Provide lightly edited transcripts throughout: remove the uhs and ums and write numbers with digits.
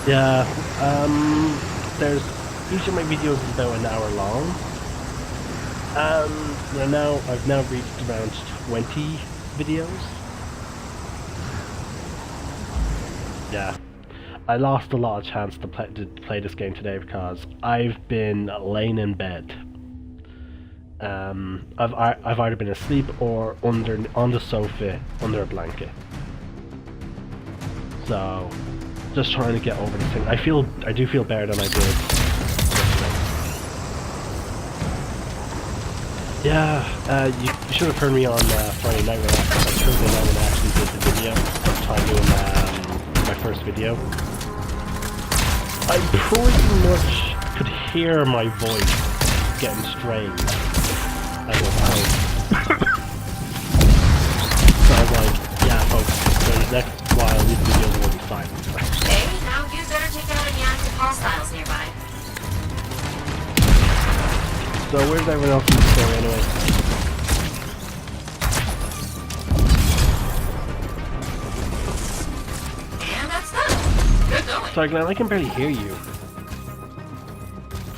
Yeah, there's each of my videos is about an hour long. I've now reached around 20 videos. Yeah, I lost a lot of chance to play this game today because I've been laying in bed. I've either been asleep or on the sofa under a blanket. So, just trying to get over this thing. I do feel better than I did yesterday. Yeah, you should have heard me on Friday night when I actually did the video. First time doing my first video. I pretty much could hear my voice getting strained at one point. So I was like, yeah folks, for the next while these videos will be silent. Hey, now you better take out any active hostiles nearby. So where's everyone else in the story anyway? And that's done. Good going. Sorry Glenn, I can barely hear you.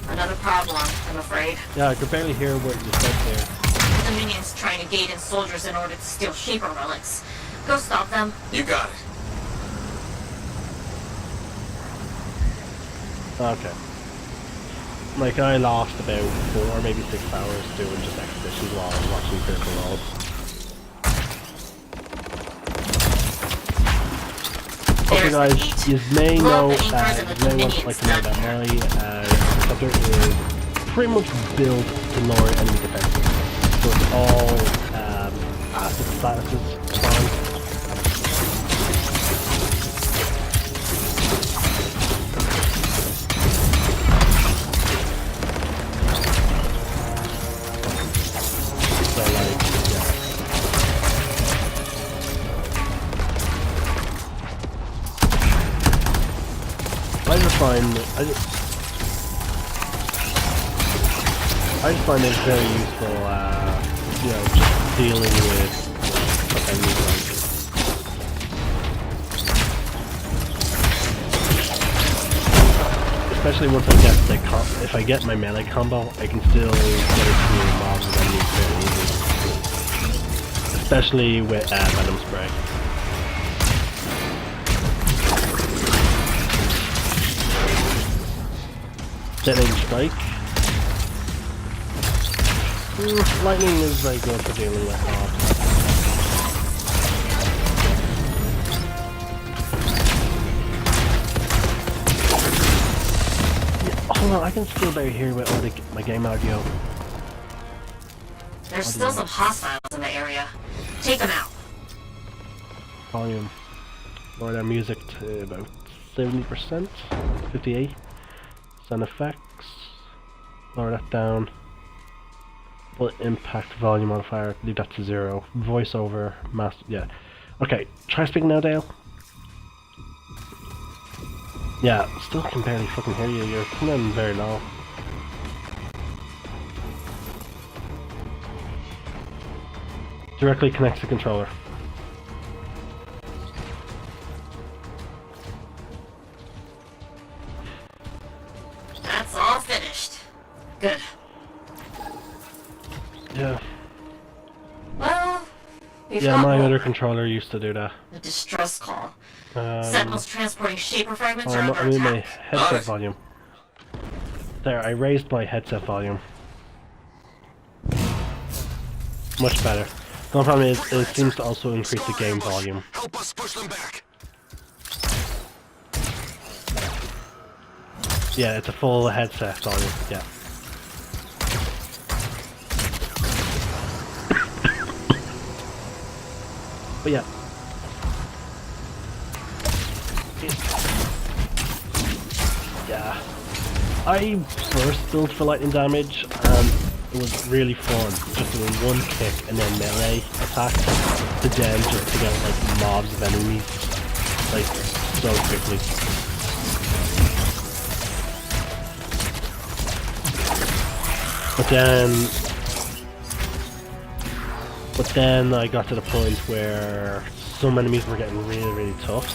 Another problem, I'm afraid. Yeah, I could barely hear what you said there. The minions trying to gate in soldiers in order to steal Shaper relics. Go stop them. You got it. Okay. Like, I lost about 4, maybe 6 hours doing just expeditions while I was watching Critical Role. Okay guys, you may know, you may want to like to know that my helicopter is pretty much built to lower enemy defenses. So it's all passive statuses fine. I just find it very useful, you know, just dealing with enemies like. Especially once I get the if I get my melee combo, I can still get it through mobs and enemies very easy. Especially with Venom Spray. Detonating Strike. Lightning is very good for dealing with mobs. Yeah, hold on, I can still barely hear my game audio. There's still some hostiles in the area. Take them out. Volume. Lower that music to about 70%, 58. Sound effects. Lower that down. Bullet impact volume modifier. Leave that to 0. Voiceover. Yeah. Okay. Try speaking now, Dale. Yeah. Still can barely fucking hear you. You're coming in very low. Directly connects to the controller. That's all finished. Good. Yeah. Well, yeah, my other controller used to do that. A distress call. Sentinels transporting Shaper fragments are I'm under in my attack. headset volume. There, I raised my headset volume. Much better. The only problem is, it seems to also increase the game volume. Help us push them back. Yeah, it's a full headset volume, yeah. But yeah. Yeah. I first built for lightning damage and it was really fun, just doing one kick and then melee attack to then just to get like mobs of enemies like so quickly. But then I got to the point where some enemies were getting really, really tough.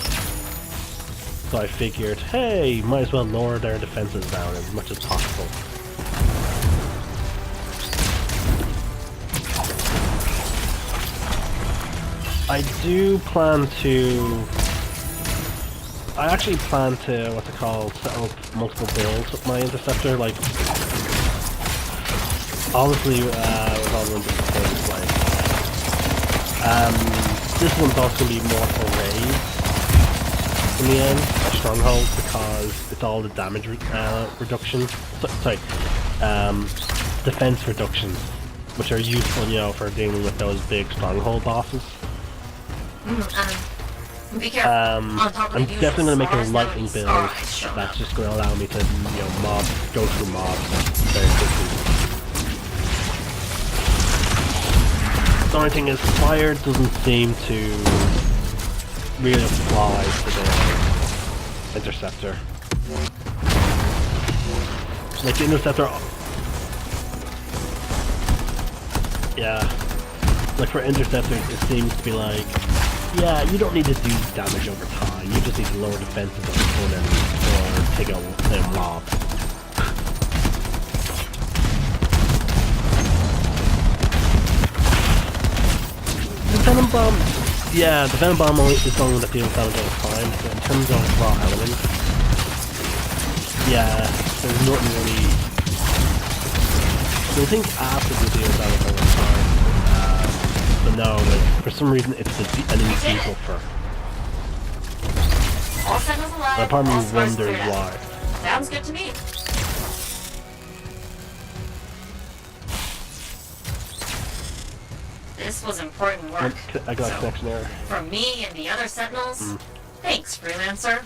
So I figured, hey, might as well lower their defenses down as much as possible. I do plan to... I actually plan to, what's it called, set up multiple builds with my interceptor, like... Obviously, with all the things, like... this one's also going to be more for raids in the end, or strongholds, because it's all the damage reduction. Defense reductions, which are useful, you know, for dealing with those big stronghold bosses. Be careful. I'm definitely going to make a lightning build that's just going to allow me to, you know, go through mobs very quickly. The only thing is, fire doesn't seem to really apply to the interceptor. Like the interceptor, yeah. Like for interceptors, it seems to be like, yeah, you don't need to do damage over time. You just need to lower defenses of opponents or take out their mob. The Venom Bomb, yeah, the Venom Bomb is the one that deals damage over time, but in terms of raw elements, yeah, there's nothing really... I think Acid will deal damage over time, but no, like, for some reason it's the enemy people for. All signals alive. My partner all stars wonders cleared out. why. Sounds good to me. This was important work. I got a connection error. From me and the other sentinels, thanks, freelancer.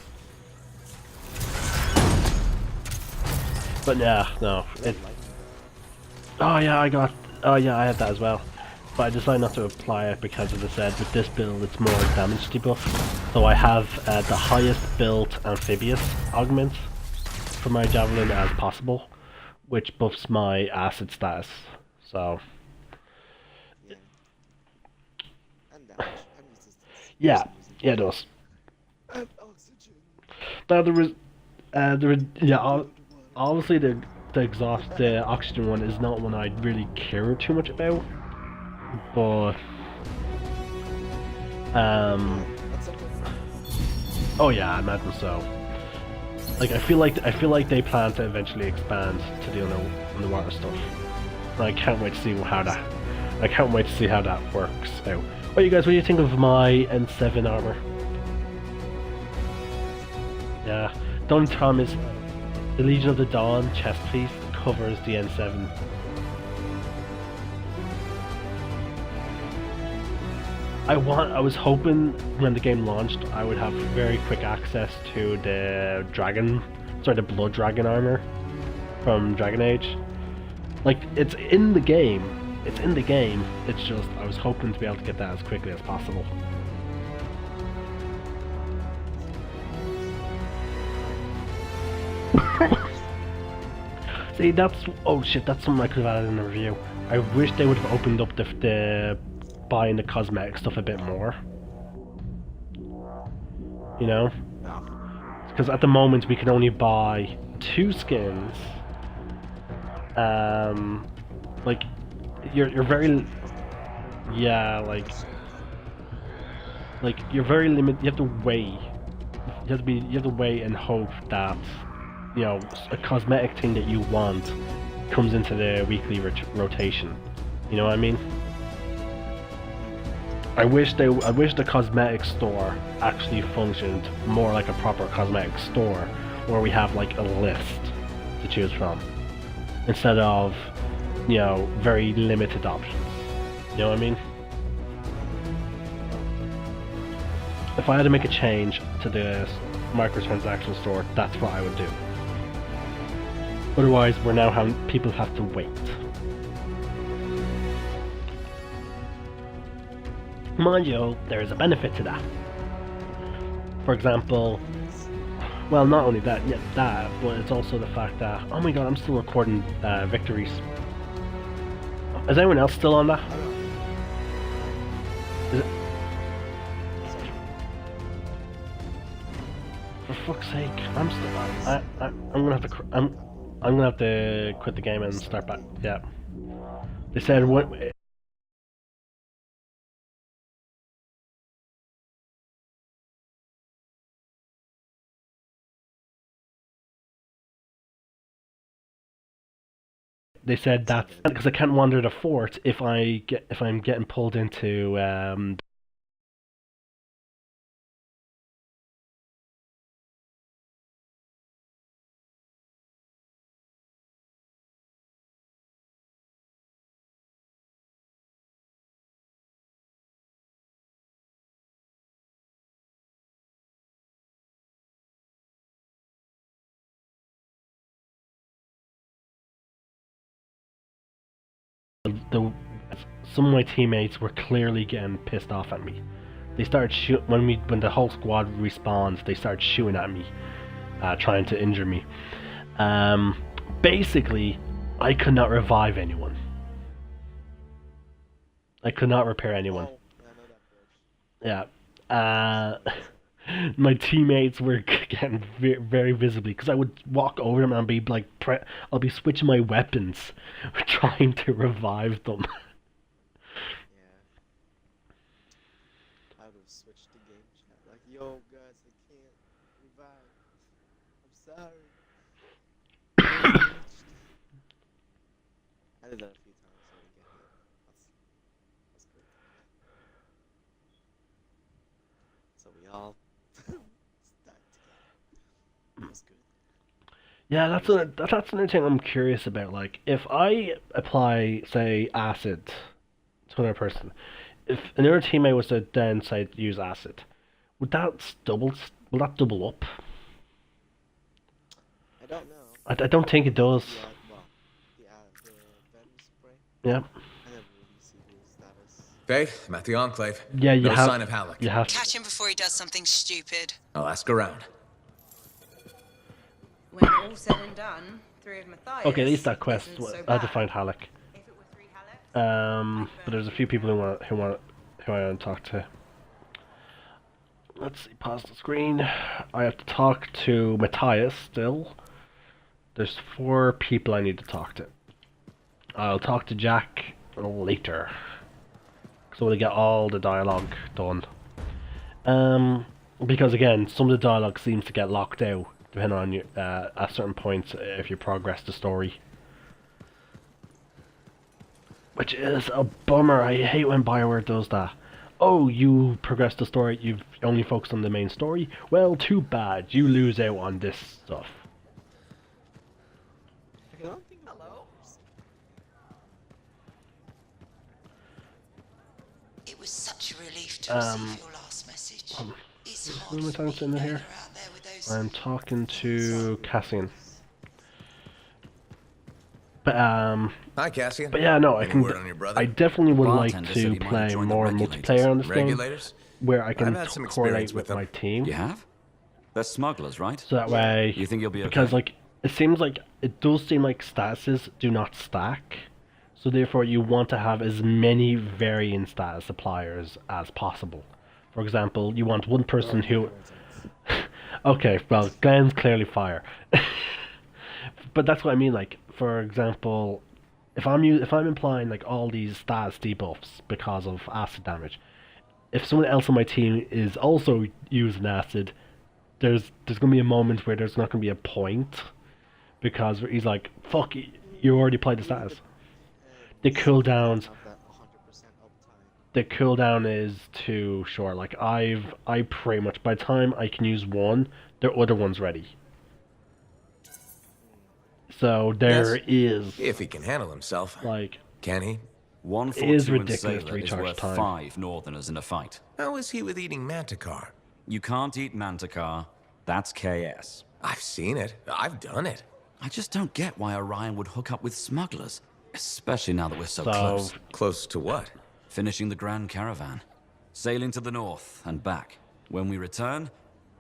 But yeah, no. Oh yeah, I had that as well. But I decided not to apply it because, as I said, with this build it's more damage debuff. So I have the highest built amphibious augment for my javelin as possible, which buffs my acid status. So yeah, it does. Now obviously the oxygen one is not one I really care too much about, but oh yeah, I imagine so. Like I feel like they plan to eventually expand to the underwater stuff. And I can't wait to see how that works out. Oh, you guys, what do you think of my N7 armor? Yeah, the only problem is the Legion of the Dawn chest piece covers the N7. I was hoping when the game launched I would have very quick access to the the Blood Dragon armor from Dragon Age. Like, it's in the game. It's just, I was hoping to be able to get that as quickly as possible. See, oh shit, that's something I could have added in the review. I wish they would have opened up the buying the cosmetic stuff a bit more. You know? Because at the moment we can only buy 2 skins. Like, you're very... Yeah, like you're very limited. You have to wait. You have to wait and hope that, you know, a cosmetic thing that you want comes into the weekly rotation. You know what I mean? I wish the cosmetic store actually functioned more like a proper cosmetic store, where we have like a list to choose from, instead of, you know, very limited options. You know what I mean? If I had to make a change to the microtransaction store, that's what I would do. Otherwise, we're now having people have to wait. Mind you, there is a benefit to that. For example, well, not only that, but it's also the fact that, oh my god, I'm still recording victories. Is anyone else still on that? Is it? For fuck's sake! I'm gonna have to. I'm gonna have to quit the game and start back. Yeah. They said what? They said that because I can't wander the fort if I'm getting pulled into the some of my teammates were clearly getting pissed off at me. They started when the whole squad respawns. They started shooting at me, trying to injure me. Basically, I could not revive anyone. I could not repair anyone. Yeah. My teammates were getting very visibly because I would walk over them and I'd be like, I'll be switching my weapons, trying to revive them. I would have switched to game chat. Like, yo, guys, I can't revive. I'm sorry. I did that a few times, so I didn't get hit. That's good. So we all died together. That's good. Yeah, that's another thing I'm curious about. Like, if I apply, say, acid to another person, if another teammate was to then say use acid, would that double up? I don't know. I don't think it does. The venom spray. Yeah. I never really see his status. Faith, I'm at the Enclave. Yeah, you no have. sign of Halleck. You have. Catch him before he does something stupid. I'll ask around. When all said and done, 3 of Matthias. Okay, at least that quest. isn't so I had to bad. find Halleck. If it were 3 Hallecks, But there's a few people who I want to talk to. Let's see, pause the screen. I have to talk to Matthias still. There's 4 people I need to talk to. I'll talk to Jack later. So we'll get all the dialogue done. Because again, some of the dialogue seems to get locked out depending on you at certain points if you progress the story. Which is a bummer. I hate when BioWare does that. Oh, you progressed the story, you've only focused on the main story? Well, too bad. You lose out on this stuff. I don't think Hello? It was such a relief to receive your last message. It's hard Who am I for talking me to in knowing here? you're out there with those... I'm talking to Cassian. But Hi, Cassian. but yeah, no, I Any can. word on your brother? I definitely would like Bartender said to he might play join the more regulators. multiplayer on this game, Regulators? where I can I've had some coordinate experience with with my them. team. You have? They're smugglers, right? So that way, You think you'll be okay? because like it seems like it does seem like statuses do not stack, so therefore you want to have as many varying status suppliers as possible. For example, you want one person who. Okay, well, Glenn's clearly fire, but that's what I mean. Like, for example, if I'm implying like all these status debuffs because of acid damage, if someone else on my team is also using acid, there's gonna be a moment where there's not gonna be a point because he's like, "Fuck, you already applied the status." The cooldowns, have that 100% uptime. the cooldown is too short. Like I pretty much by the time I can use one, the other one's ready. So there is If he can handle himself. like. Can he? One It is Fortune ridiculous to sailor is recharge worth time. 5 Northerners in a fight. How is he with eating manticar? You can't eat Manticar. That's KS. I've seen it. I've done it. I just don't get why Orion would hook up with smugglers. Especially now that we're so So- close. Close to what? Finishing the Grand Caravan. Sailing to the north and back. When we return,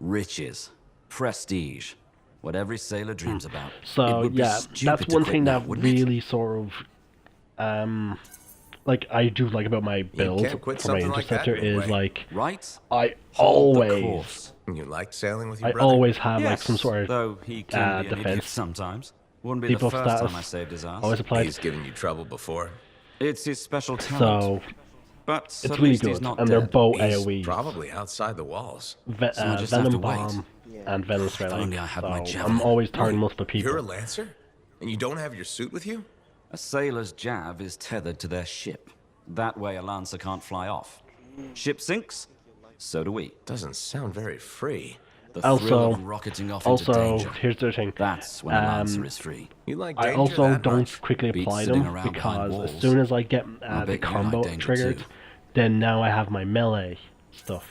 riches. Prestige. What every sailor dreams about. It So would be yeah, stupid that's to one quit thing now, that wouldn't it? really sort of like I do like about my build can't quit for my something like that, interceptor no is way. like Right? I Hold the always course. You liked sailing with your I brother? always have like Yes, some sort of though he can be an idiot defense. sometimes. Wouldn't be the Debuff first time I status saved his ass. always applied. He's given you trouble before. It's his special talent. So But it's at really least he's good, not and they're dead. both He's AOE's. probably outside the walls. So I just have Venom to wait. Bomb and Venom If Spray. only I had my So javelin. I'm always targeting multiple You're a people. lancer? And you don't have your suit with you? A sailor's jav is tethered to their ship. That way a lancer can't fly off. Ship sinks, so do we. Doesn't sound very free. The thrill Also, of rocketing off into danger. here's the thing. That's when a lancer is free. You like I danger also that don't much? quickly Beats apply sitting them around behind because as walls. soon as I get I the bet you combo like danger triggered, too. then now I have my melee stuff.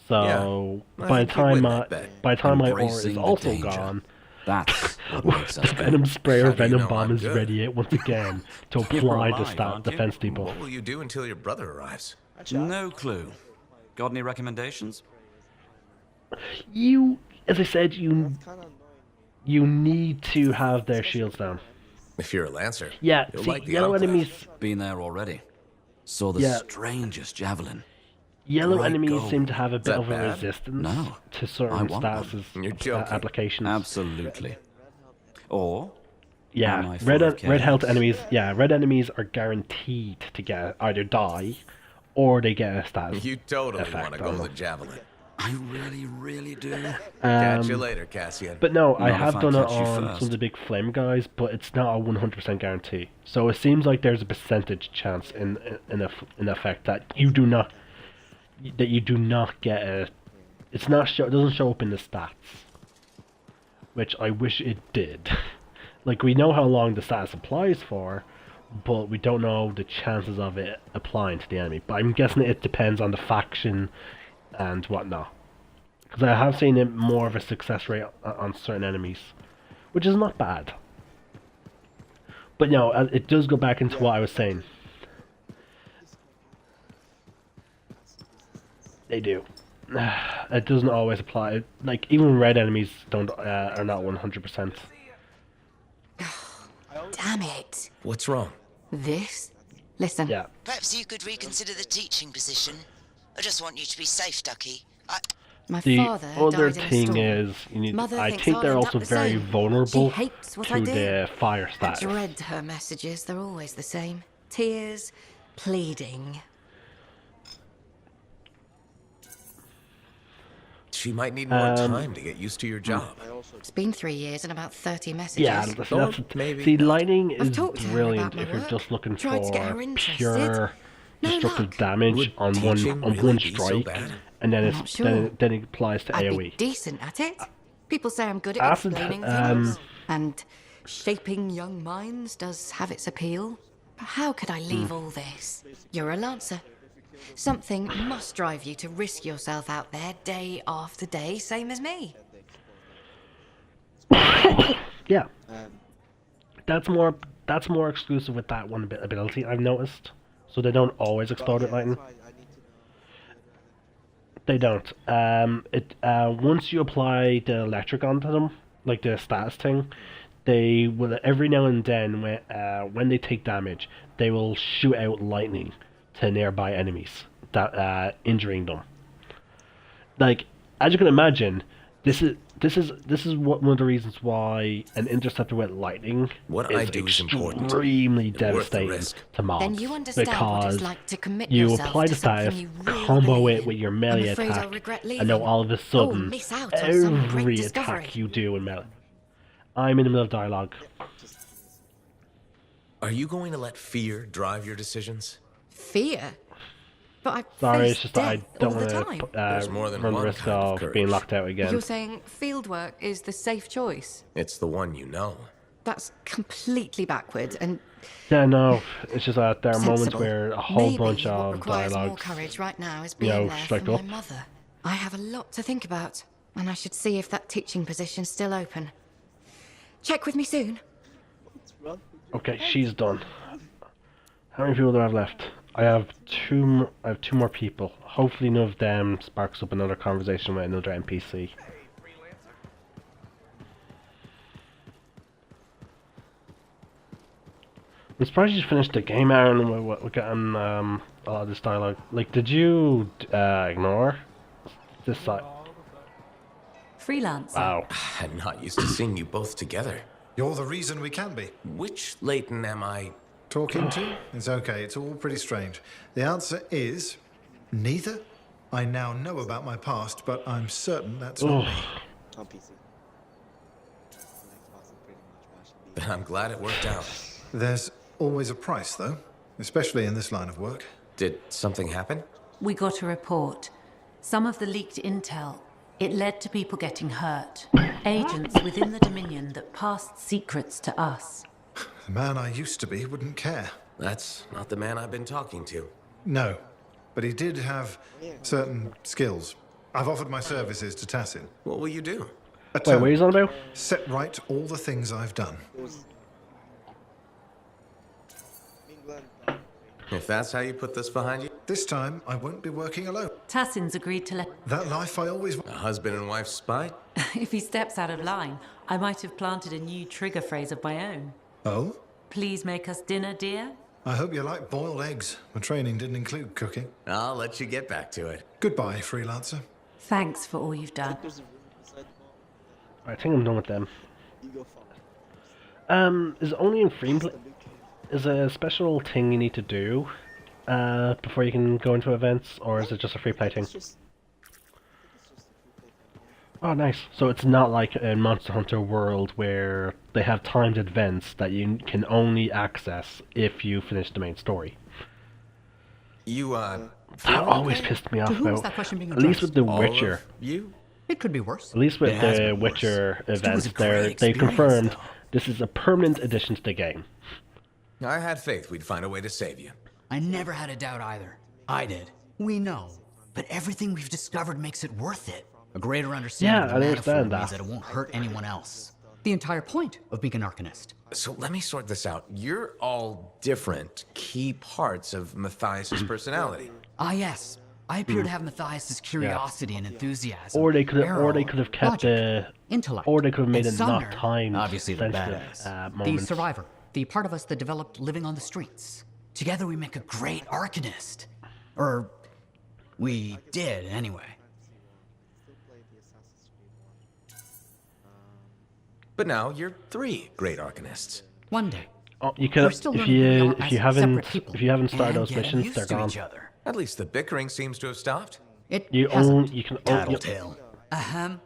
So Yeah, I by the think you'd time win my that bet. by the time my aura Embracing is the also danger. gone, That's what makes the us good. Venom Spray How or do you Venom know Bomb I'm is good? ready once again to You're apply the alive, aren't you? defense debuff. What will you do until your brother arrives? No clue. Got any recommendations? You, as I said, you Kind of annoying me. you need to have their shields down. If you're a lancer, Yeah, you'll see, like the yellow Enclave. enemies. Been there already. Saw the Yeah. strangest javelin. Yellow Bright enemies gold. seem to have a bit that of a bad? resistance No, to I certain want one. statuses, You're joking. applications. Absolutely. Or Yeah, Am I full red of red health chaos? enemies. Yeah, red enemies are guaranteed to get either die, or they get a status. You totally effect want to on go them. the javelin. I really, really do. Catch you later, Cassian. But no, I Not if have I done it catch you on first. some of the big flame guys, but it's not a 100% guarantee. So it seems like there's a percentage chance in effect that you do not get a. It's not show. It doesn't show up in the stats, which I wish it did. Like, we know how long the status applies for, but we don't know the chances of it applying to the enemy. But I'm guessing it depends on the faction and whatnot. Because I have seen it more of a success rate on certain enemies, which is not bad. But no, it does go back into what I was saying. They do. It doesn't always apply. Like, even red enemies don't are not 100%. Damn it. What's wrong? This? Listen. Yeah. Perhaps you could reconsider the teaching position. I just want you to be safe, Ducky. My The father other died in a thing storm. is, you need. Mother I thinks think they're I'll end also up the very same. vulnerable She hates what to I do. the fire I status. dread her messages. They're always the same. Tears, pleading. She might need more time to get used to your job. It's been 3 years and about 30 messages. Yeah, maybe see, not. lightning is talked to her brilliant about my if you're work. just looking Tried to get for her interested. pure No destructive luck. damage Would on teaching one really be so strike, bad? and then I'm it's not sure. then it applies to I'd AOE. be decent at it. People say I'm good at Acid, explaining um, things. And shaping young minds does have its appeal. But how could I leave all this? You're a lancer. Something must drive you to risk yourself out there day after day, same as me. Yeah, Um, that's more exclusive with that one ability I've noticed. So they don't always explode at lightning. that's why I need to know. They don't. Once you apply the electric onto them, like the status thing, they will every now and then when they take damage, they will shoot out lightning to nearby enemies, that injuring them. Like, as you can imagine, this is one of the reasons why an interceptor with lightning What is I do is important extremely and worth the devastating risk. to mobs. Then you understand what because it's like to commit you yourself apply to the status, something you really combo believe it in. with your I'm melee afraid I'll attack, regret and leaving. now all of a sudden, miss out on some great every discovery. attack you do in melee. I'm in the middle of dialogue. Are you going to let fear drive your decisions? Fear? But I Sorry, face it's just that I death don't all the want time. to There's more than run the one risk kind of of courage. being locked out again. You're saying fieldwork is the safe choice? It's the one you know. That's completely backward and Yeah, no, it's just that there are moments sensible. where a whole Maybe bunch what of requires more dialogues. courage right now is you being know, there strike for my up. mother. I have a lot to think about, and I should see if that teaching position's still open. Check with me soon. Okay, she's done. How many people do I have left? I have two more people. Hopefully none of them sparks up another conversation with another NPC. I'm surprised you finished the game, Aaron. We're getting a lot of this dialogue. Like, did you ignore this side? Freelancer. Wow. I'm not used to seeing you both together. You're the reason we can be. Which Leighton am I? Talking to? It's okay, it's all pretty strange. The answer is neither. I now know about my past, but I'm certain that's not me. On PC. Xbox is pretty much watching But I'm glad it worked out. There's always a price, though, especially in this line of work. Did something happen? We got a report. Some of the leaked intel. It led to people getting hurt. Agents within the Dominion that passed secrets to us. The man I used to be wouldn't care. That's not the man I've been talking to. No, but he did have certain skills. I've offered my services to Tassin. What will you do? Wait, what are you on about? Set right all the things I've done. England. If that's how you put this behind you, This time, I won't be working alone. Tassin's agreed to let... That life I always... a husband and wife spy? If he steps out of line, I might have planted a new trigger phrase of my own. Oh? Please make us dinner, dear. I hope you like boiled eggs. My training didn't include cooking. I'll let you get back to it. Goodbye, freelancer. Thanks for all you've done. There's a room beside the ball. I think I'm done with them. You go follow. Is it only in free play? Is it a special thing you need to do before you can go into events, or is it just a free play thing? It's just a free play thing. Oh, nice. So it's not like in Monster Hunter World where they have timed events that you can only access if you finish the main story. You, That always pissed me off To whom is about. that question being At least with The all Witcher. of you? It could be worse. At least with It has the been worse. Witcher Still, it events, was a great they've experience, confirmed though. this is a permanent addition to the game. I had faith we'd find a way to save you. I never had a doubt either. I did. We know. But everything we've discovered makes it worth it. A greater understanding Yeah, of the I metaphor understand means that. that it won't hurt anyone else. The entire point of being an Arcanist. So let me sort this out. You're all different key parts of Matthias's personality. Ah, yes. I appear to have Matthias's curiosity and enthusiasm. Or they could have, arrow, kept logic, the, intellect, or they could have made and it not Sumner, timed obviously the sensitive badass. The moments. survivor, the part of us that developed living on the streets. Together we make a great Arcanist. Or we did, anyway. Still play the Assassin's Creed one. But now you're 3 great Arcanists. One day. Oh, you could We're still if learning who we you are if as you haven't separate people if you haven't started and those getting missions, used they're to gone. each other. At least the bickering seems to have stopped. It You hasn't. own you can own Tattletale. Ahem.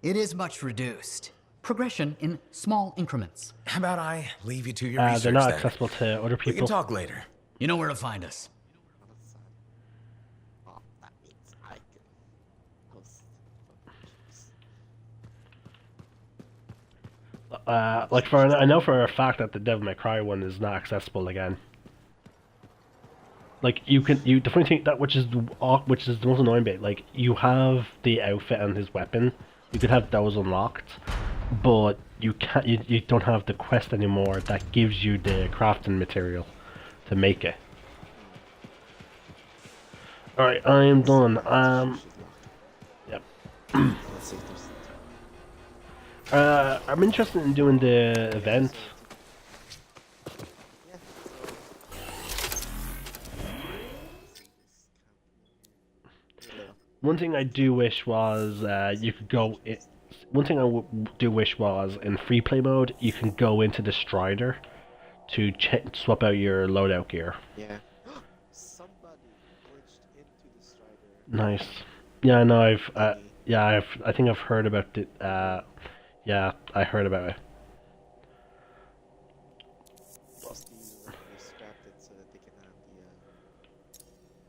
It is much reduced. Progression in small increments. How about I leave you to your they're research not then? accessible to other We can people. talk later. You know where to find us. Oh, that means I can host. Like I know for a fact that the Devil May Cry one is not accessible again. Like the funny thing that which is the most annoying bit. Like you have the outfit and his weapon, you could have those unlocked, but you can't. You don't have the quest anymore that gives you the crafting material to make it. All right, I am done. Yep. Let's see if there's. I'm interested in doing the event. Yeah, so. One thing I do wish was you could go. One thing I do wish was in free play mode you can go into the Strider to swap out your loadout gear. Yeah. Somebody glitched into the Strider. Nice. Yeah, I know. I think I've heard about it. Yeah, I heard about it. Just they scrapped it so that they can have the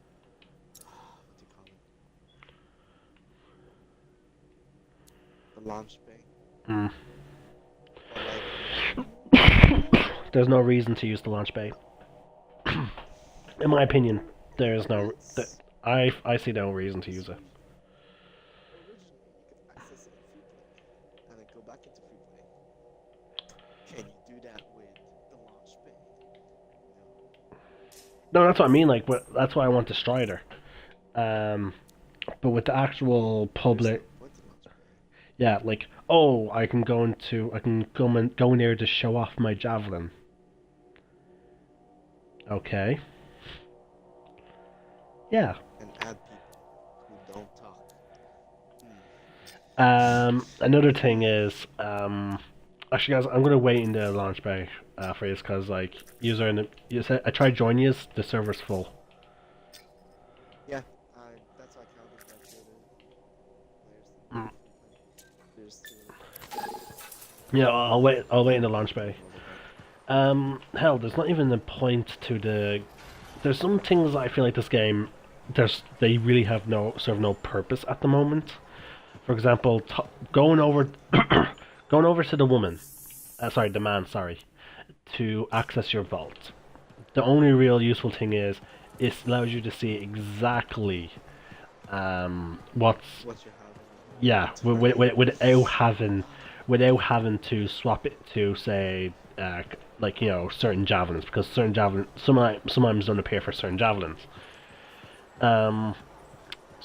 what do you call it? The launch bay. Mm. But like, There's no reason to use the launch bay. In my opinion, there is no. I see no reason to use it. originally you could access it in free play and then go back into free play. Can you do that with the launch bay? No. No, that's what I mean. Like, that's why I want the Strider. But with the actual public, What's the launch bay? yeah, like, oh, I can go in there to show off my javelin. Okay. Yeah. And add people who don't talk. Another thing is, actually, guys, I'm gonna wait in the launch bay for you because like user in the you said I tried joining you, the server's full. Yeah, that's why I counted that Mm. there's Yeah, I'll wait. I'll wait in the launch bay. Hell, there's not even a point to the. There's some things that I feel like this game, they really have no purpose at the moment. For example, going over going over to the woman, sorry, the man, sorry, to access your vault. The only real useful thing is it allows you to see exactly what's what you have. yeah without having to swap it to say like certain javelins because certain javelins sometimes don't appear for certain javelins.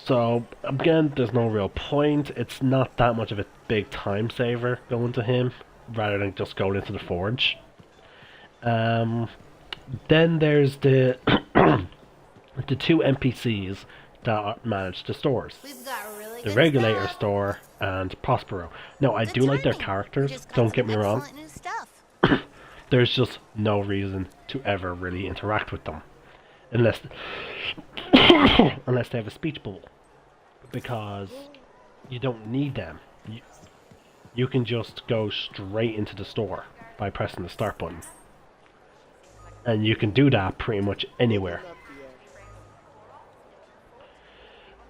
So again, there's no real point. It's not that much of a big time saver going to him rather than just going into the forge. Then there's the the two NPCs that manage the stores. The Regulator store and Prospero. Now, I do like their characters, don't get me wrong. There's just no reason to ever really interact with them. Unless unless they have a speech bubble. Because you don't need them. You can just go straight into the store by pressing the start button. And you can do that pretty much anywhere.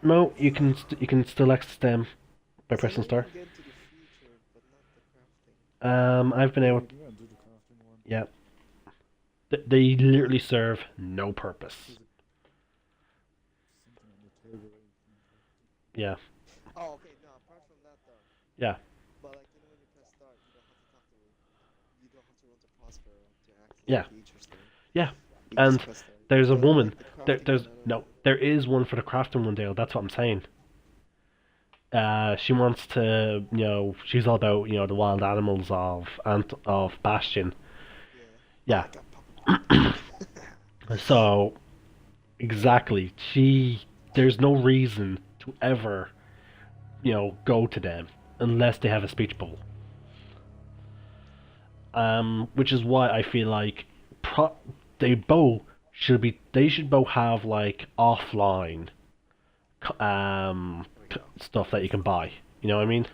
No, you can still access them by pressing start. I've been able. Yeah. They literally serve no purpose. Yeah. Oh, okay. No, apart from that though. Yeah. But like when you press start, you don't have to run to Prospero to access Yeah. the features. Yeah. You And just press start. there's a But woman. the crafting There is one for the crafting one, Dale. That's what I'm saying. She wants to, she's all about, the wild animals of Bastion. Yeah. So, exactly. There's no reason to ever, go to them unless they have a speech bubble. Which is why I feel like they should both have like offline stuff that you can buy. You know what I mean?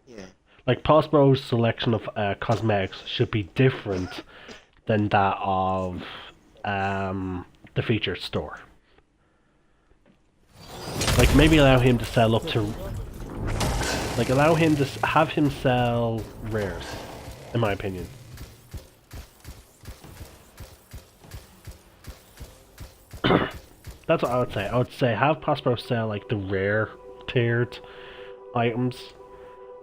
Yeah. Like Prospero's selection of cosmetics should be different than that of the featured store. Like maybe allow him to sell up to, like allow him to have him sell rares, in my opinion. That's what I would say. I would say have Prospero sell like the rare tiered items,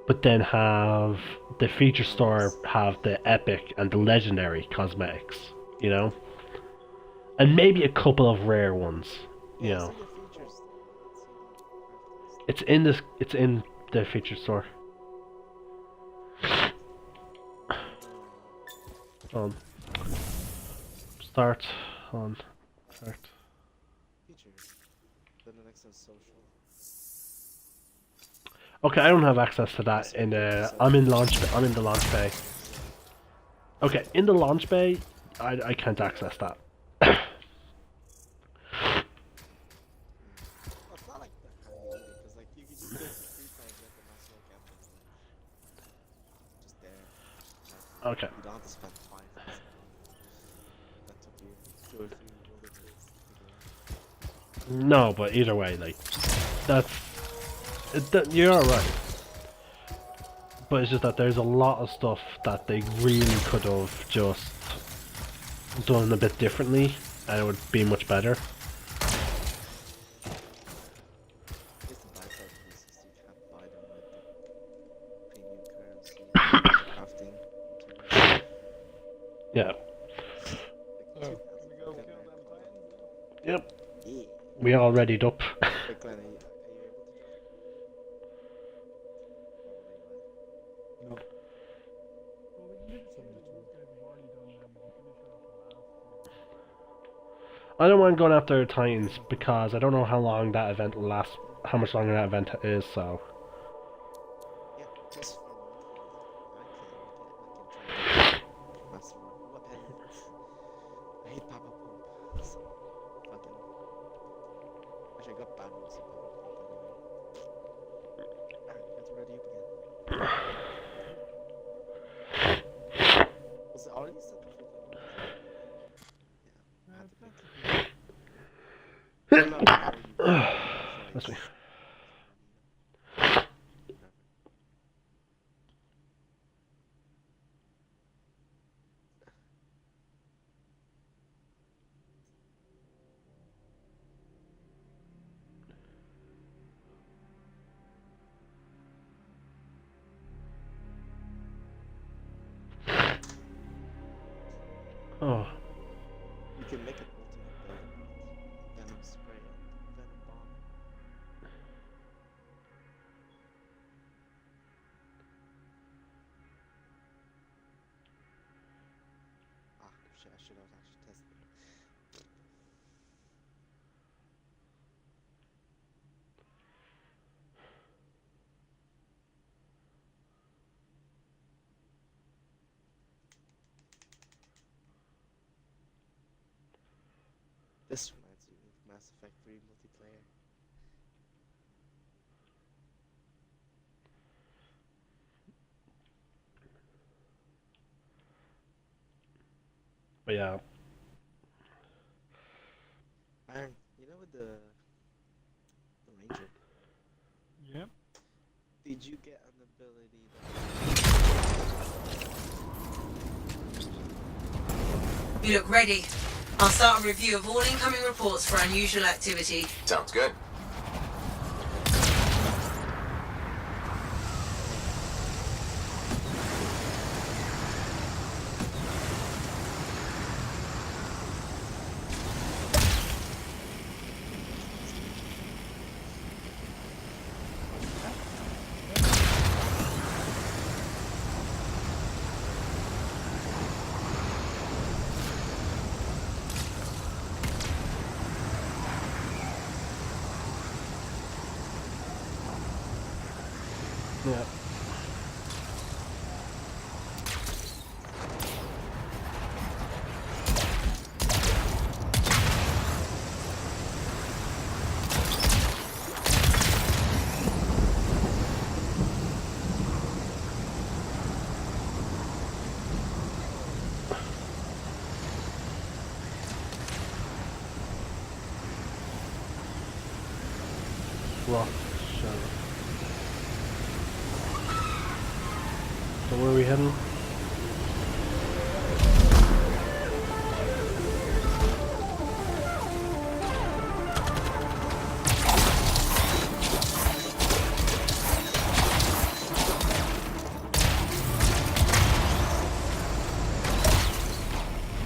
but then have the feature store have the epic and the legendary cosmetics, and maybe a couple of rare ones, It's in the feature store. Start. Features. Then the next one's social. Okay, I don't have access to that in the. I'm in the launch bay. Okay, in the launch bay, I can't access that. Well, it's not like that handy either, because like you can just go to 3 times at the national campus. Just there. Okay. You don't have to spend 5 minutes. That took you 2 or 3 bullet days. No, but either way, like you're alright. But it's just that there's a lot of stuff that they really could have just done a bit differently, and it would be much better. Yeah. Yep. We all readied up. I don't mind going after Titans because I don't know how long that event will last, how much longer that event is, so This fun. I can try. What pen? I hate Papa Pump. So, fucking. Actually, I got bad ones in Papa Pump anyway. Alright, got to ready up again. Was it already set the full thing? Yeah, I had to think. That's me. Oh. You can make an ultimate building venom spray and venom bomb. Ah, shit, I should have actually tested it. This reminds me of Mass Effect 3 multiplayer. But yeah. Iron, you know with the Ranger? Yep. Did you get an ability that... You look ready. I'll start a review of all incoming reports for unusual activity. Sounds good. Yeah. Rock shadow. So where are we heading?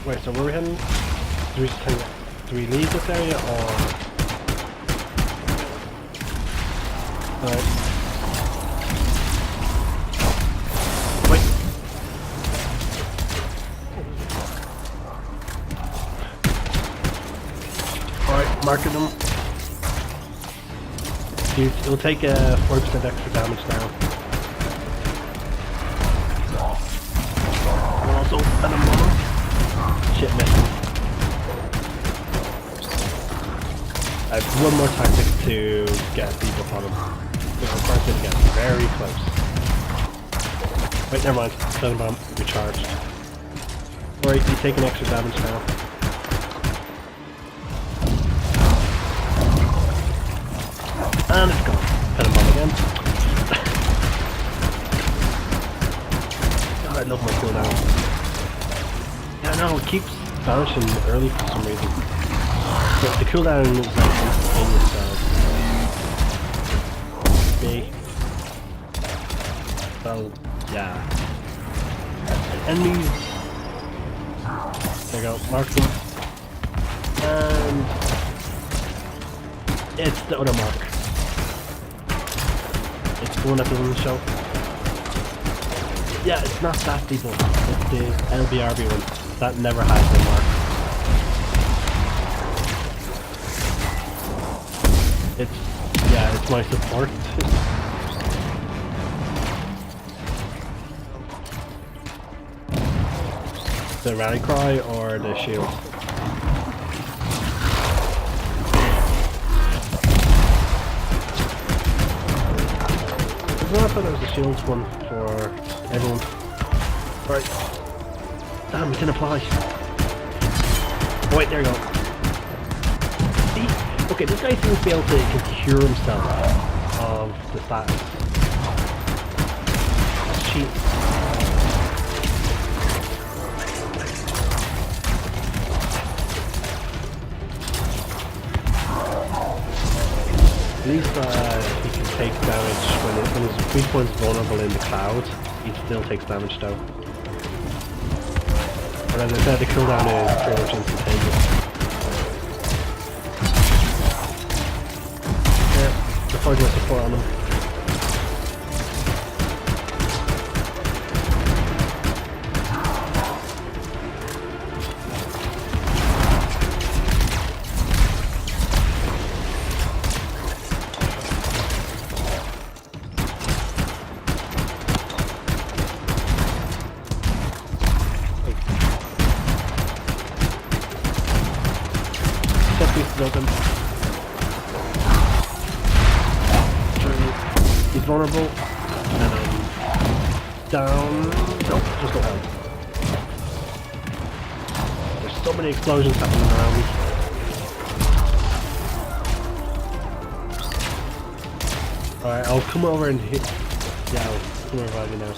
Wait, so where are we heading? Do we leave this area or? Alright. Wait. Alright, marking them. It'll take 4% extra damage now. Also, venom bomb. Shit, missing. I have one more tactic to get debuff on him. Which requires me to get very close. Wait, never mind. Venom bomb recharged. Alright, he's taking extra damage now. And it's gone. Venom bomb again. God, I love my cooldown. Yeah, no, it keeps vanishing early for some reason. But the cooldown is like instantaneous, so big. So yeah. Enemies. There you go, mark them. And it's the other mark. It's the one that doesn't show. Yeah, it's not that deep one. It's the LBRB one. That never has the mark. It's, yeah, it's my support. the rally cry or the shield? I thought there was a shields one for everyone. Right. Damn, it didn't apply. Oh wait, there you go. See? Okay, this guy seems to be able to cure himself of the status. Cheat. At least he can take damage when his weak point's vulnerable in the cloud. He still takes damage though. But as I said, the cooldown is pretty much instantaneous. Yeah, deployed my support on him. Open. He's vulnerable. And down. Nope, just no health. There's so many explosions happening around me. Alright, I'll come over and hit. Yeah, I'll come over by you now.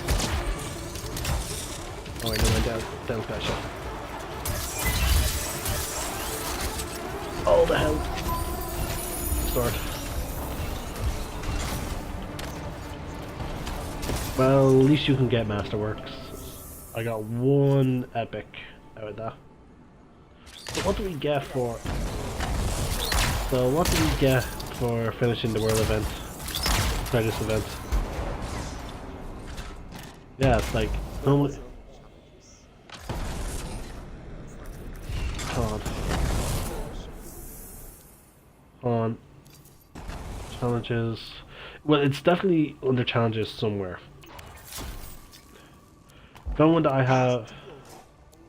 Oh wait, no, I'm down got shot. Oh, the hell. Start. Well, at least you can get Masterworks. I got one epic out of that. So what do we get for... So what do we get for finishing the world event? Try this event. Yeah, it's like... Hold on. Challenges. Well, it's definitely under challenges somewhere. The one that I have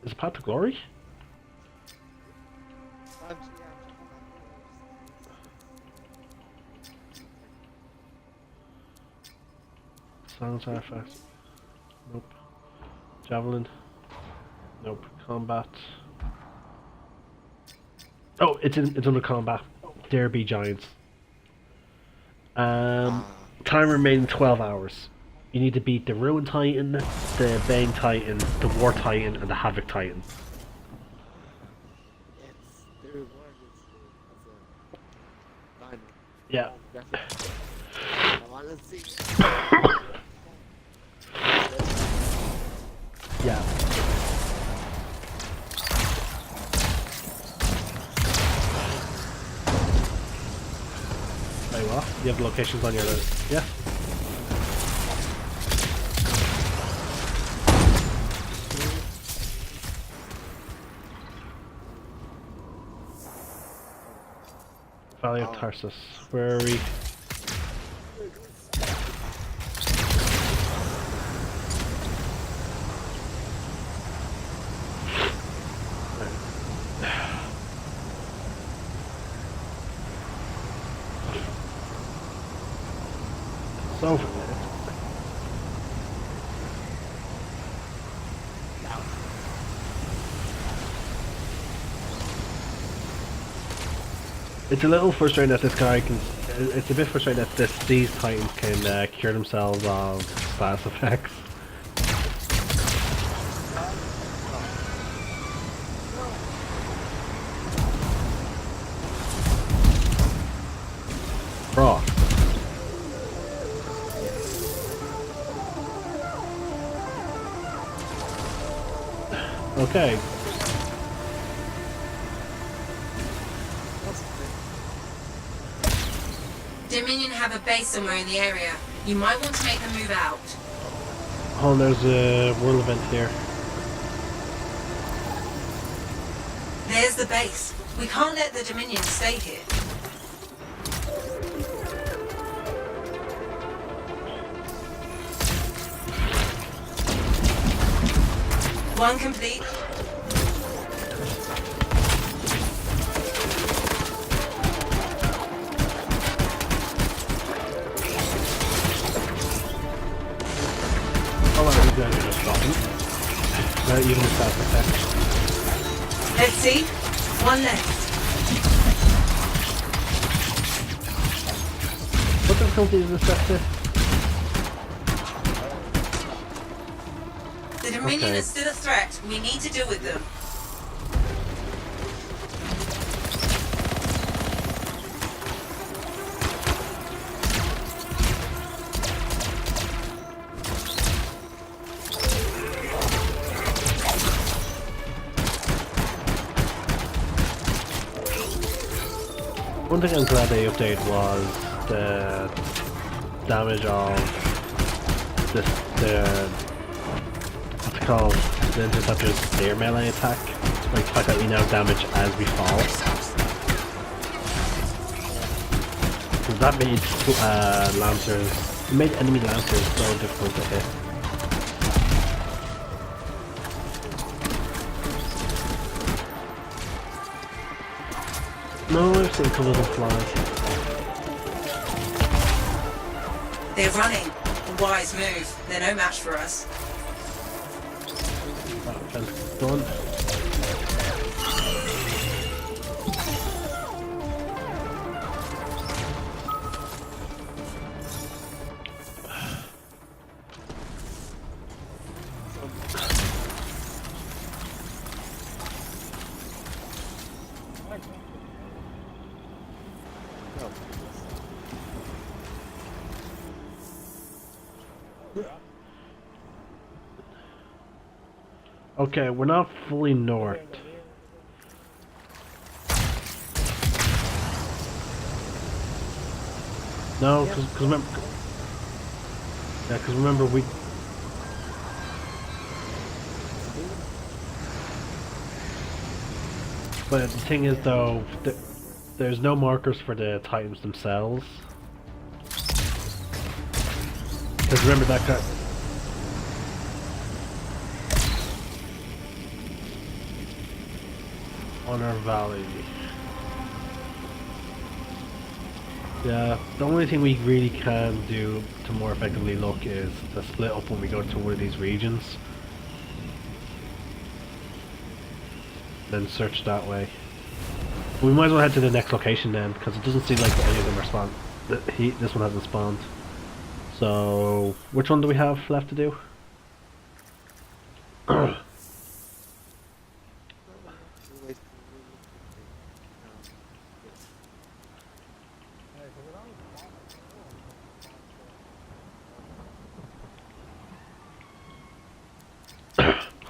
is Path to Glory. Silence artifact. Nope. Javelin. Nope. Combat. Oh, it's under combat. There be giants. Time remaining 12 hours. You need to beat the Ruin Titan, the Bane Titan, the War Titan, and the Havoc Titan. Yeah. Yeah. Very well. You have the locations on your list. Yeah. Valley of Tarsus. Where are we? So it's a little frustrating that this guy can. It's a bit frustrating that these titans can cure themselves of status effects. Bro. Okay. Dominion have a base somewhere in the area. You might want to make them move out. Oh, there's a world event here. There's the base. We can't let the Dominion stay here. One complete. these guys are just dropping. Not even a staff effect. Let's see. One left. What difficulty is this set to? The Dominion Okay. is still a threat. We need to deal with them. One thing I'm glad they updated was the damage of this, what's it called? The Interceptor's their melee attack. Like the fact that we now damage as we fall. So that made Lancers, it made enemy Lancers so difficult to hit. No, I've seen a couple of them fly. They're running. A wise move. They're no match for us. Done. Okay, we're not fully north. No, because remember, yeah, because remember we. But the thing is, though, there's no markers for the Titans themselves. Because remember that guy. Honor Valley. Yeah, the only thing we really can do to more effectively look is to split up when we go to one of these regions. Then search that way. We might as well head to the next location then, because it doesn't seem like any of them are spawned. This one hasn't spawned. So, which one do we have left to do?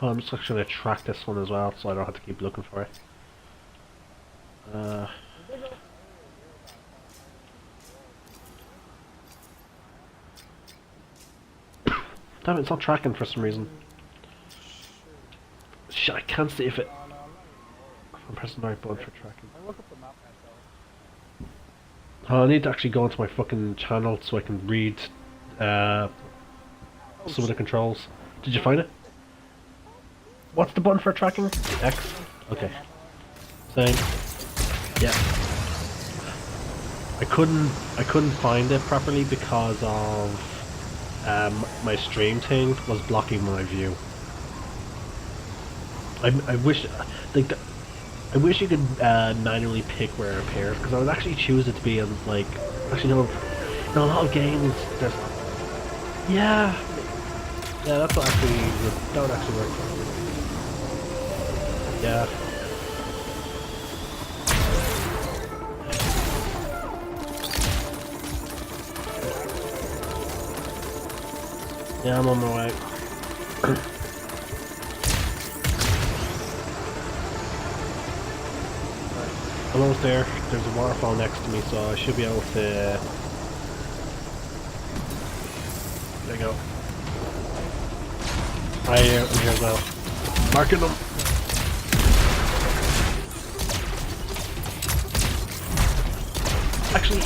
Oh, I'm just actually going to track this one as well, so I don't have to keep looking for it. Damn it, it's not tracking for some reason. Shit, I can't see if it... I'm pressing the right button for tracking. Oh, I need to actually go into my fucking channel so I can read some of the controls. Did you find it? What's the button for tracking? X? Okay. Same. Yeah. I couldn't find it properly because of my stream thing was blocking my view. I wish like I wish you could manually pick where it appears, because I would actually choose it to be on, like, actually no, in a lot of games there's, yeah, that's what actually that would actually work. Yeah. Yeah, I'm on my way. I'm almost there. There's a waterfall next to me, so I should be able to... There you go. I'm here as well. Marking them. Actually,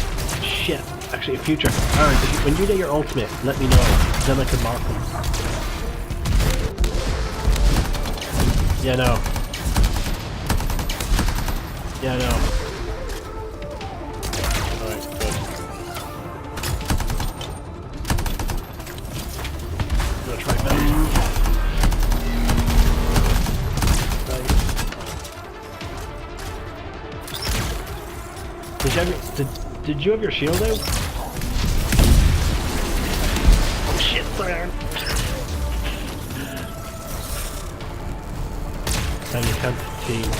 shit. Actually, in future. Alright, when you get your ultimate, let me know. Then I can mark them. Yeah, no. Yeah, no. Alright, good. I'm gonna try that. Did you have your shield out? Oh shit, sorry. And you can't team.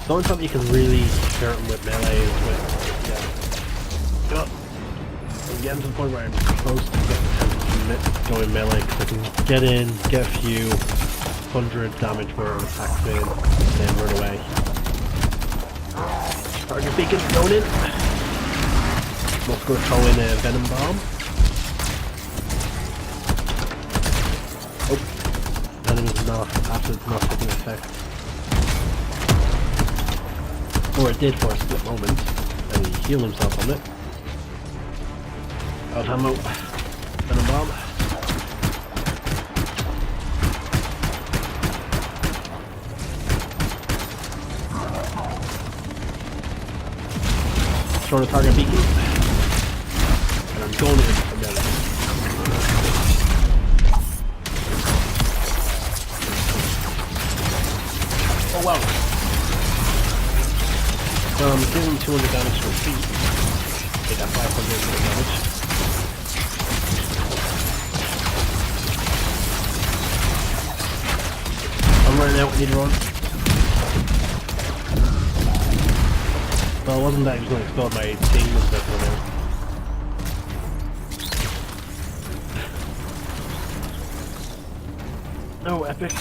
The only time you can really hurt him with melee is with, yeah. I'm getting to the point where I'm close to going melee because I can get in, get a few 100 damage where it attacks in, and then run away. Target beacon going in. Let's go throw in a venom bomb. Oh, venom is absolutely not taking effect. Or it did for a split moment, and he healed himself on it. Out ammo. Venom bomb. Throw the target beacon. And I'm going in from down there. Oh wow. Doing 200 damage to his feet. They got 500 damage. I'm running out, we need to run. Well, it wasn't that he was going to explode, my thing was that one out. No, epic.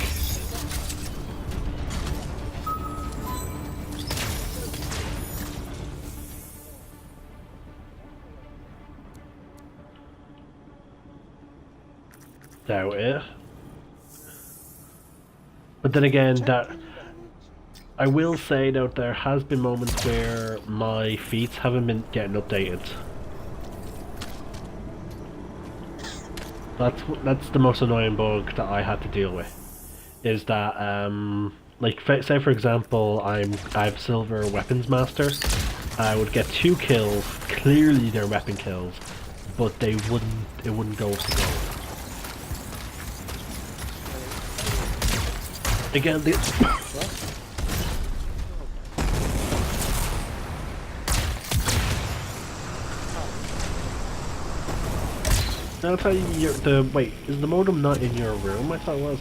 Doubt it. But then again, that I will say that there has been moments where my feats haven't been getting updated. That's the most annoying bug that I had to deal with. Is that like say for example I'm silver weapons master, I would get 2 kills, clearly they're weapon kills, but it wouldn't go with the gold. Again, I'll tell you, wait, is the modem not in your room? I thought it was.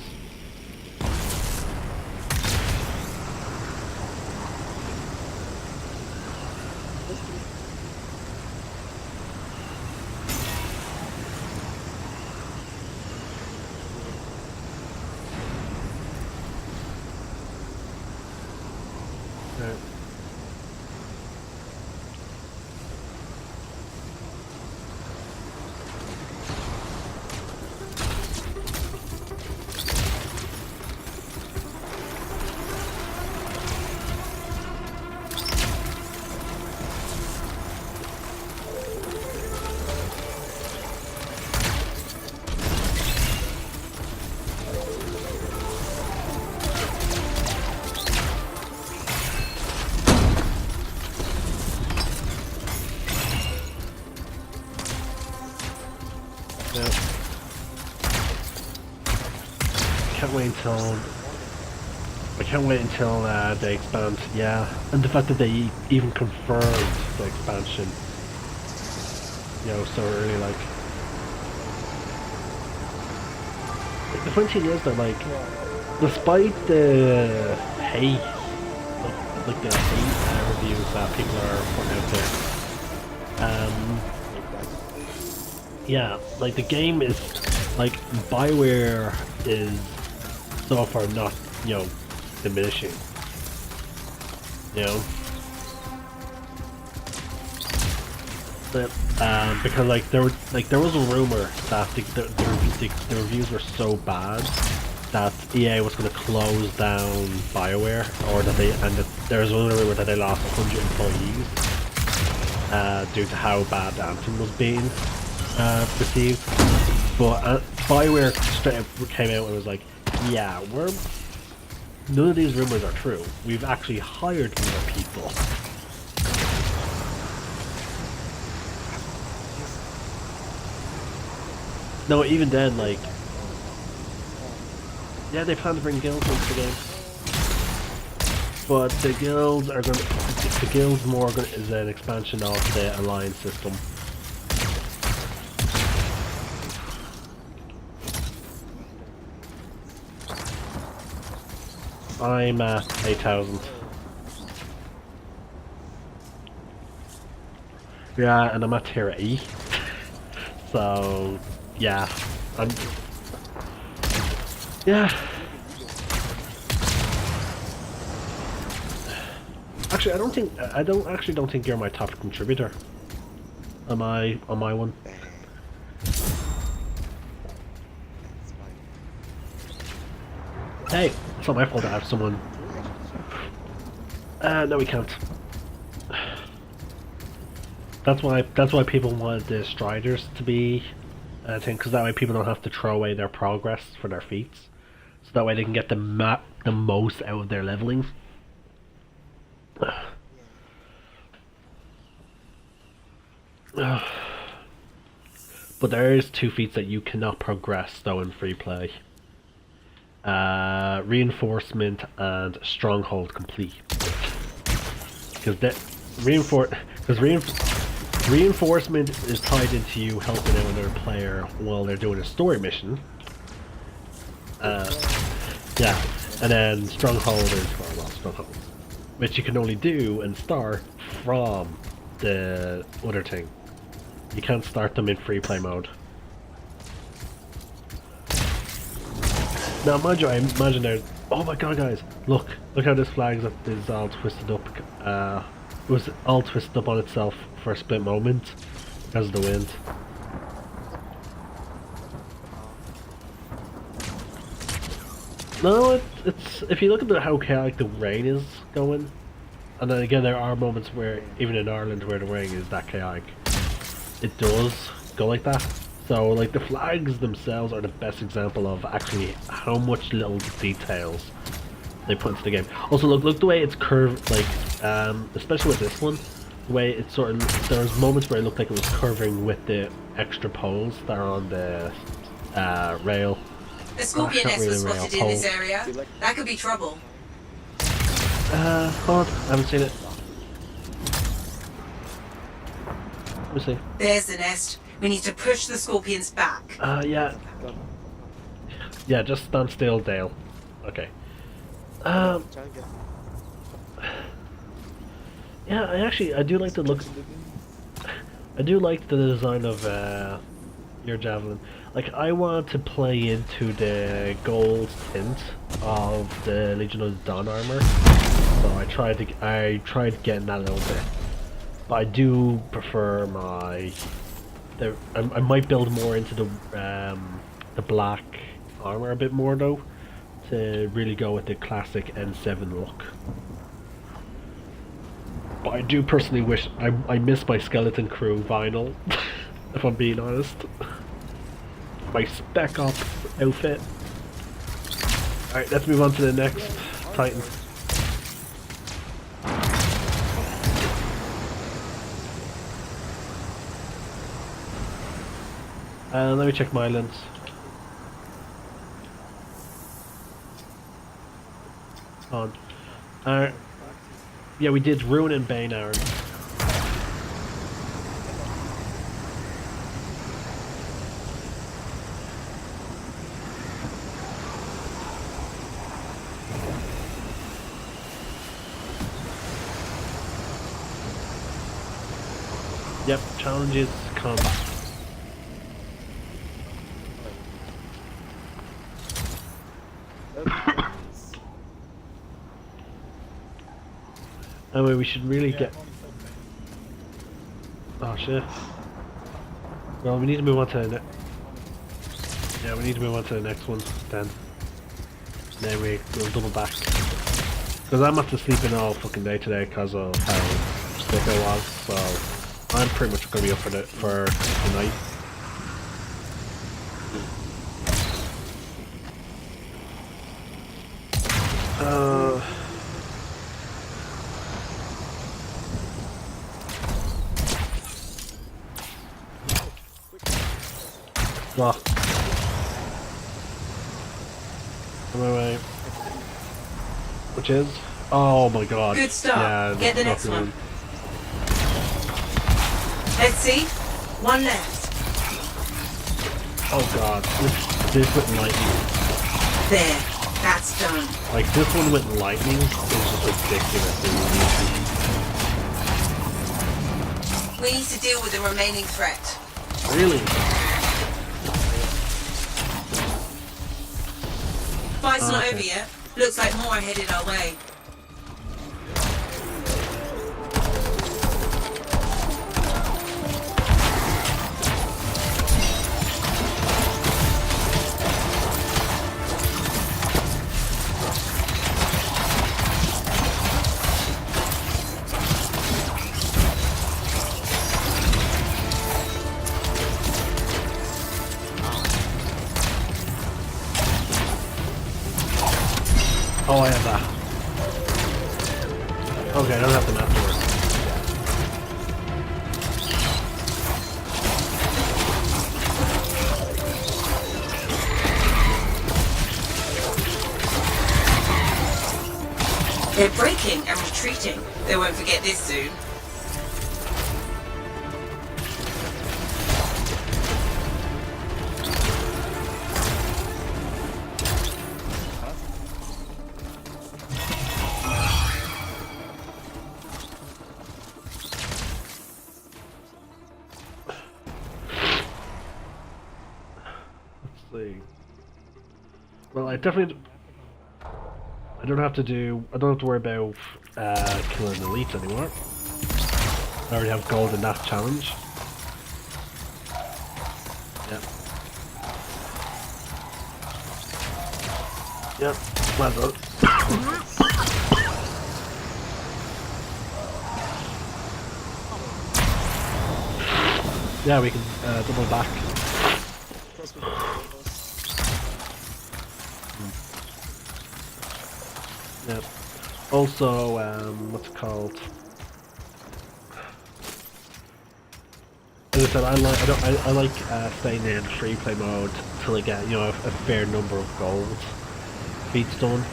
Right. I can't wait until they expand, yeah. And the fact that they even confirmed the expansion, you know, so early, like the funny thing is that, like, despite the hate, like the hate reviews that people are putting out there, yeah, like the game is, like, BioWare is so far not, you know, diminishing, you know, but because like there was a rumor that the reviews were so bad that EA was going to close down BioWare, or that there was one rumor that they lost 100 employees due to how bad Anthem was being received. But BioWare straight up came out and was like, yeah, none of these rumors are true. We've actually hired more people. No, even then, like, yeah, they plan to bring guilds into the game, but the guilds are going. The guilds more is an expansion of the alliance system. I'm at 8,000. Yeah, and I'm at tier E. So, yeah, yeah. Actually, I don't think you're my top contributor. On my one. Hey, it's not my fault to have someone. No, we can't. That's why people wanted the Striders to be a thing, because that way people don't have to throw away their progress for their feats. So that way they can get the most out of their leveling. But there is 2 feats that you cannot progress though in free play. Reinforcement and Stronghold Complete. Because reinforcement is tied into you helping out another player while they're doing a story mission. Yeah, and then Stronghold is Stronghold, which you can only do and start from the other thing. You can't start them in free play mode. Now, mind you, I imagine there's. Oh my god, guys! Look how this flag is all twisted up. It was all twisted up on itself for a split moment because of the wind. No, it's if you look at how chaotic the rain is going, and then again there are moments where even in Ireland where the rain is that chaotic, it does go like that. So like the flags themselves are the best example of actually how much little details they put into the game. Also look the way it's curved, like especially with this one, the way it's sort of, there's moments where it looked like it was curving with the extra poles that are on the rail. A scorpion nest was spotted in this area. That could be trouble. Hold on, I haven't seen it. Let me see. There's the nest. We need to push the scorpions back. Yeah. Yeah, just stand still, Dale. Okay. Yeah, I do like the look. I do like the design of your javelin. Like, I want to play into the gold tint of the Legion of Dawn armor, so I tried getting that a little bit. But I do prefer I might build more into the black armor a bit more though, to really go with the classic N7 look. But I do personally wish I miss my Skeleton Crew vinyl, if I'm being honest. My Spec Ops outfit. Alright, let's move on to the next Titan. Let me check my lens. On. Yeah, we did Ruin and Bane, Aaron. Yep, challenges come. Anyway, we should really get. Oh shit. Well, we need to move on to the next. Yeah, we need to move on to the next one then. Then we'll double back. Because I'm after sleeping all fucking day today because of how sick I was, so I'm pretty much gonna be up for tonight. Well, anyway, which is? Oh my god. Good start. Yeah, Get the next one. Let's see. One left. Oh god, this went lightning. There. That's done. Like, this one went lightning. It was just ridiculous. We need to deal with the remaining threat. Really? Fight's not over yet. Looks like more are headed our way. Oh, I have that. Okay, I don't have them afterwards. They're breaking and retreating. They won't forget this soon. Well, I don't have to worry about killing elites anymore. I already have gold in that challenge. Yep. Yep, well done. Yeah, we can double back. Yep. Also, what's it called? As I said, I like staying in free play mode till I get, you know, a fair number of gold feats done.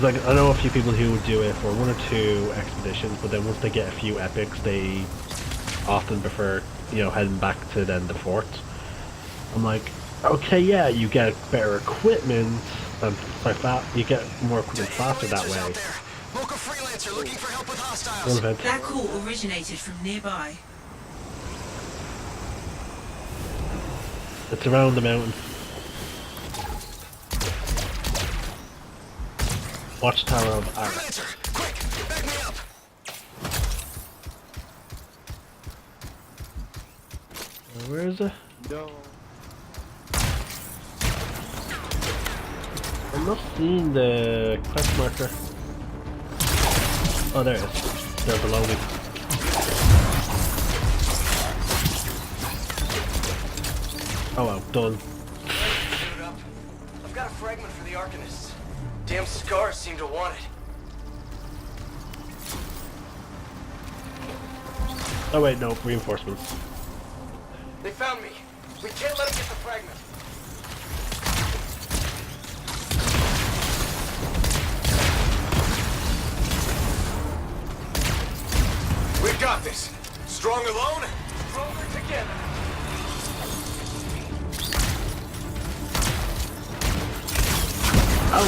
Like, I know a few people who would do it for 1 or 2 expeditions, but then once they get a few epics, they often prefer, you know, heading back to then the fort. I'm like, okay, yeah, you get better equipment, and you get more equipment faster that way. Local freelancer looking for help with hostiles. That call originated from nearby. It's around the mountain. Watchtower of Ark. Quick, back me up. Where is it? No. I'm not seeing the quest marker. Oh, there it is. They're below me. Oh well, done. I've got a fragment for the Arcanists. Damn scars seem to want it. Oh wait, no, reinforcements. They found me. We can't let them get the fragment. We've got this. Strong alone, Stronger together. Oh,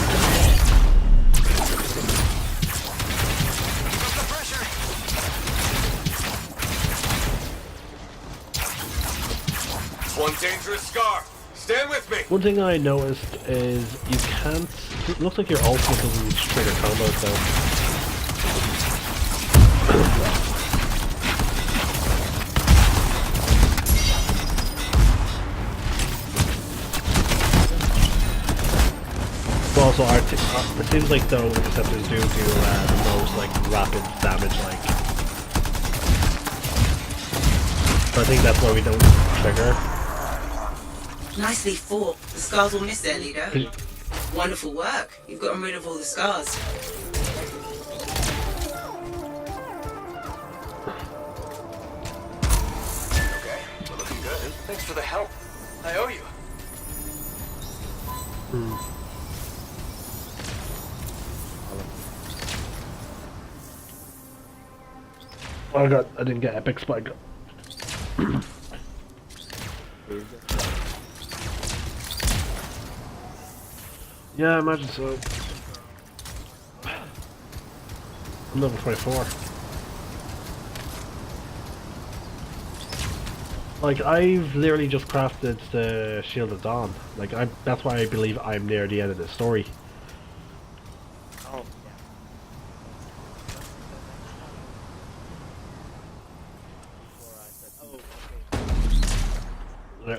the pressure. One dangerous scar. Stand with me. one thing I noticed is you can't. It looks like your ultimate doesn't trigger combos though. Also, it seems like though interceptors do the most like rapid damage, like. So I think that's why we don't trigger. Nicely fought. The scars will miss their leader. Wonderful work. You've gotten rid of all the scars. Okay, we're looking good. Thanks for the help. I owe you. I didn't get epics, but I got. Yeah, I imagine so. I'm level 24. Like, I've literally just crafted the Shield of Dawn. Like, that's why I believe I'm near the end of the story. Oh, yeah. Yeah.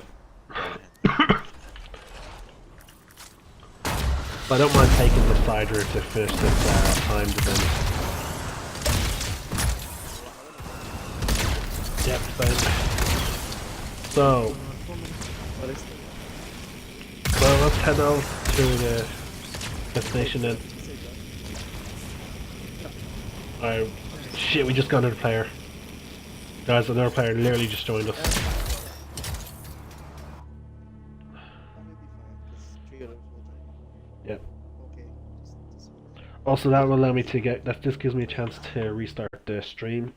But I don't mind taking the side route to finish this timed event. Yep, fine. So, well, let's head out to the destination then. Alright, shit, we just got another player. Guys, another player literally just joined us. Yep. Also, that will allow me to get, this gives me a chance to restart the stream